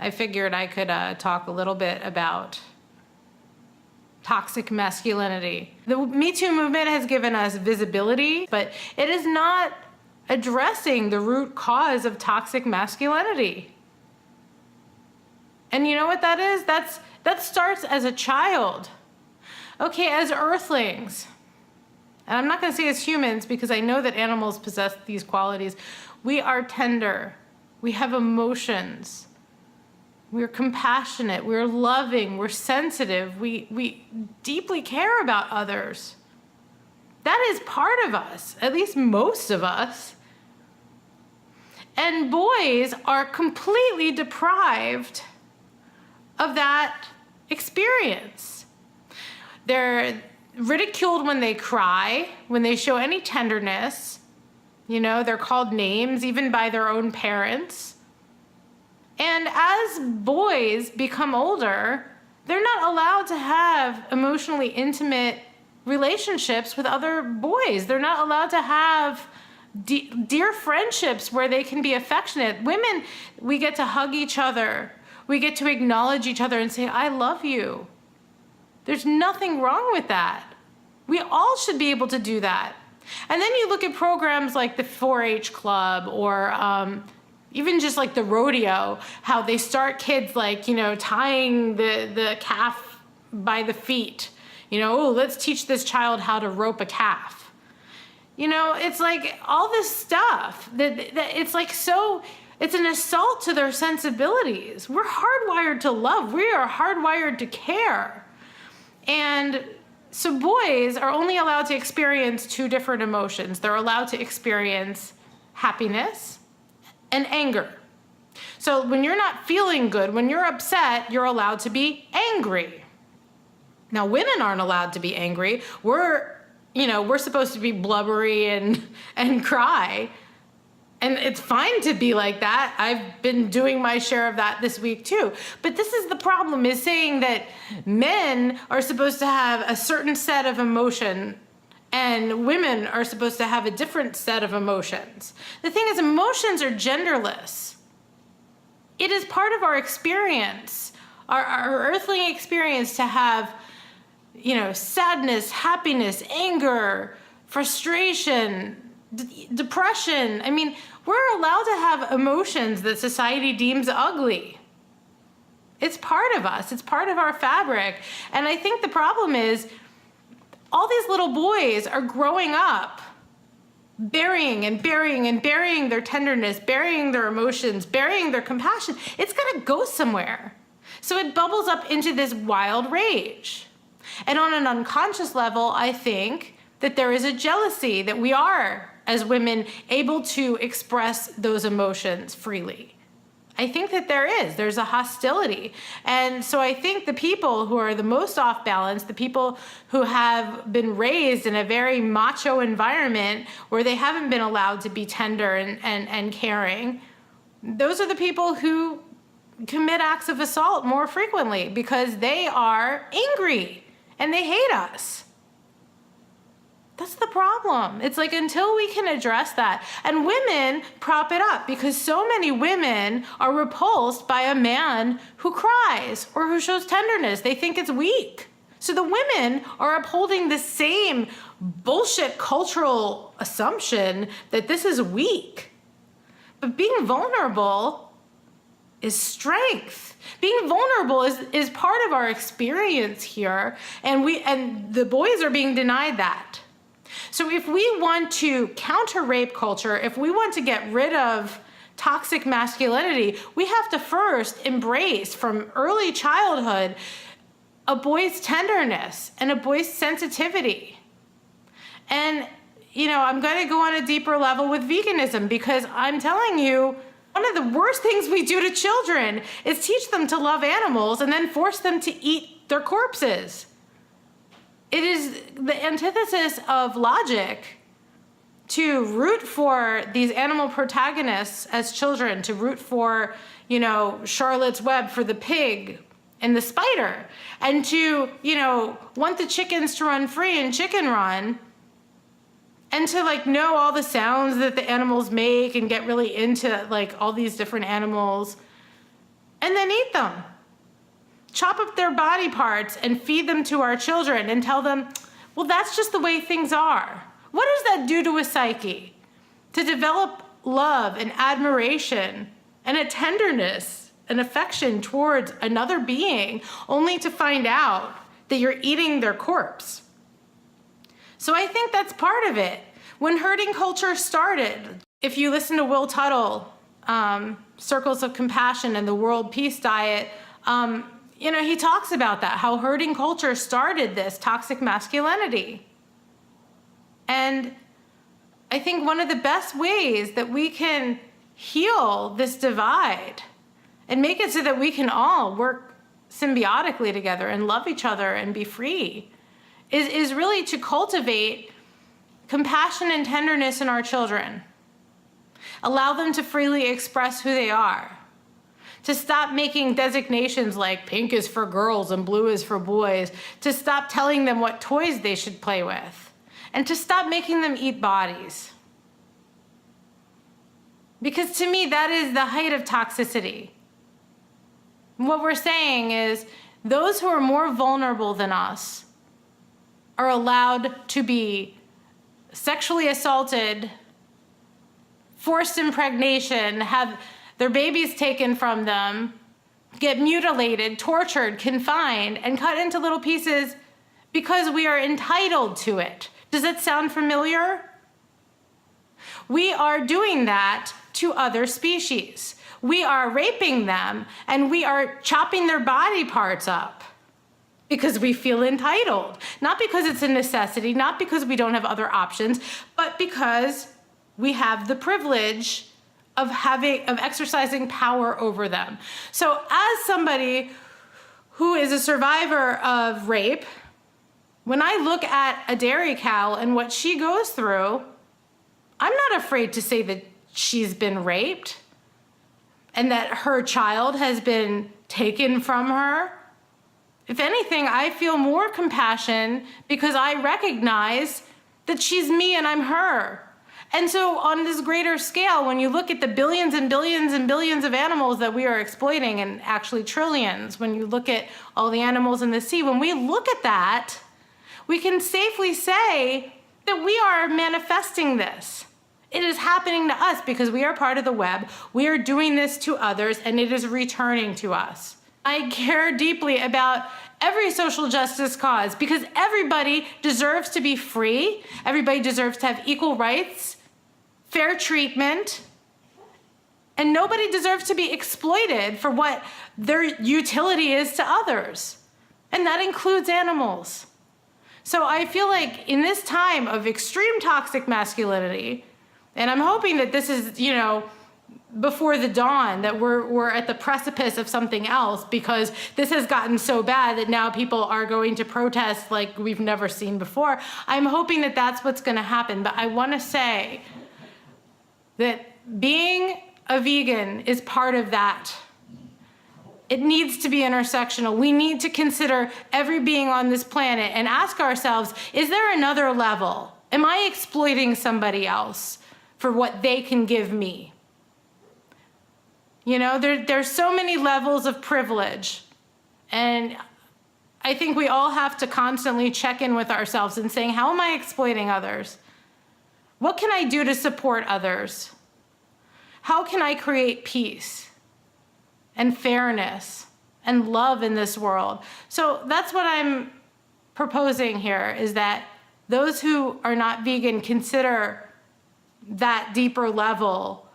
I figured I could talk a little bit about toxic masculinity. The MeToo movement has given us visibility, but it is not addressing the root cause of toxic masculinity. And you know what that is? That starts as a child. Okay, as earthlings, and I'm not going to say as humans because I know that animals possess these qualities, we are tender. We have emotions. We're compassionate. We're loving. We're sensitive. We deeply care about others. That is part of us, at least most of us. And boys are completely deprived of that experience. They're ridiculed when they cry, when they show any tenderness. You know, they're called names, even by their own parents. And as boys become older, they're not allowed to have emotionally intimate relationships with other boys. They're not allowed to have dear friendships where they can be affectionate. Women, we get to hug each other. We get to acknowledge each other and say, I love you. There's nothing wrong with that. We all should be able to do that. And then you look at programs like the 4-H Club or even just like the rodeo, how they start kids like, you know, tying the calf by the feet. You know, oh, let's teach this child how to rope a calf. You know, it's like all this stuff that it's like so, it's an assault to their sensibilities. We're hardwired to love. We are hardwired to care. And so boys are only allowed to experience two different emotions. They're allowed to experience happiness and anger. So when you're not feeling good, when you're upset, you're allowed to be angry. Now, women aren't allowed to be angry. We're supposed to be blubbery and cry. And it's fine to be like that. I've been doing my share of that this week too. But this is the problem, is saying that men are supposed to have a certain set of emotion and women are supposed to have a different set of emotions. The thing is, emotions are genderless. It is part of our experience, our earthly experience, to have, you know, sadness, happiness, anger, frustration, depression. I mean, we're allowed to have emotions that society deems ugly. It's part of us. It's part of our fabric. And I think the problem is all these little boys are growing up burying their tenderness, burying their emotions, burying their compassion. It's got to go somewhere. So it bubbles up into this wild rage. And on an unconscious level, I think that there is a jealousy that we are, as women, able to express those emotions freely. I think that there's a hostility. And so I think the people who are the most off balance, the people who have been raised in a very macho environment where they haven't been allowed to be tender and caring, those are the people who commit acts of assault more frequently because they are angry and they hate us. That's the problem. It's like, until we can address that, and women prop it up because so many women are repulsed by a man who cries or who shows tenderness. They think it's weak. So the women are upholding the same bullshit cultural assumption that this is weak. But being vulnerable is strength. Being vulnerable is part of our experience here, and the boys are being denied that. So if we want to counter rape culture, if we want to get rid of toxic masculinity, we have to first embrace from early childhood a boy's tenderness and a boy's sensitivity. And, you know, I'm going to go on a deeper level with veganism because I'm telling you, one of the worst things we do to children is teach them to love animals and then force them to eat their corpses. It is the antithesis of logic to root for these animal protagonists as children, to root for, you know, Charlotte's Web for the pig and the spider, and to, you know, want the chickens to run free in Chicken Run, and to like know all the sounds that the animals make and get really into like all these different animals. and then eat them. Chop up their body parts and feed them to our children and tell them, well, that's just the way things are. What does that do to a psyche? To develop love and admiration and a tenderness and affection towards another being, only to find out that you're eating their corpse. So I think that's part of it. When herding culture started, if you listen to Will Tuttle, Circles of Compassion and the World Peace Diet, he talks about that, how herding culture started this toxic masculinity. And I think one of the best ways that we can heal this divide and make it so that we can all work symbiotically together and love each other and be free is really to cultivate compassion and tenderness in our children. Allow them to freely express who they are. To stop making designations like pink is for girls and blue is for boys. To stop telling them what toys they should play with. And to stop making them eat bodies. Because to me, that is the height of toxicity. What we're saying is those who are more vulnerable than us are allowed to be sexually assaulted, forced impregnation, have their babies taken from them, get mutilated, tortured, confined, and cut into little pieces because we are entitled to it. Does that sound familiar? We are doing that to other species. We are raping them and we are chopping their body parts up because we feel entitled. Not because it's a necessity, not because we don't have other options, but because we have the privilege of exercising power over them. So as somebody who is a survivor of rape, when I look at a dairy cow and what she goes through, I'm not afraid to say that she's been raped and that her child has been taken from her. If anything, I feel more compassion because I recognize that she's me and I'm her. And so on this greater scale, when you look at the billions and billions and billions of animals that we are exploiting, and actually trillions, when you look at all the animals in the sea, when we look at that, we can safely say that we are manifesting this. It is happening to us because we are part of the web. We are doing this to others and it is returning to us. I care deeply about every social justice cause because everybody deserves to be free. Everybody deserves to have equal rights, fair treatment, and nobody deserves to be exploited for what their utility is to others. And that includes animals. So I feel like in this time of extreme toxic masculinity, and I'm hoping that this is, before the dawn, that we're at the precipice of something else because this has gotten so bad that now people are going to protest like we've never seen before. I'm hoping that that's what's going to happen. But I want to say that being a vegan is part of that. It needs to be intersectional. We need to consider every being on this planet and ask ourselves, is there another level? Am I exploiting somebody else for what they can give me? There's so many levels of privilege. And I think we all have to constantly check in with ourselves and saying, how am I exploiting others? What can I do to support others? How can I create peace and fairness and love in this world? So that's what I'm proposing here, is that those who are not vegan consider that deeper level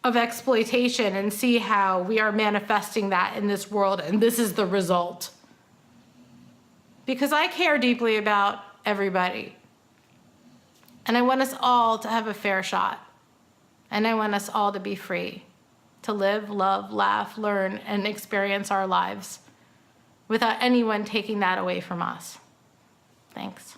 of exploitation and see how we are manifesting that in this world, and this is the result. Because I care deeply about everybody. And I want us all to have a fair shot. And I want us all to be free, to live, love, laugh, learn, and experience our lives without anyone taking that away from us. Thanks.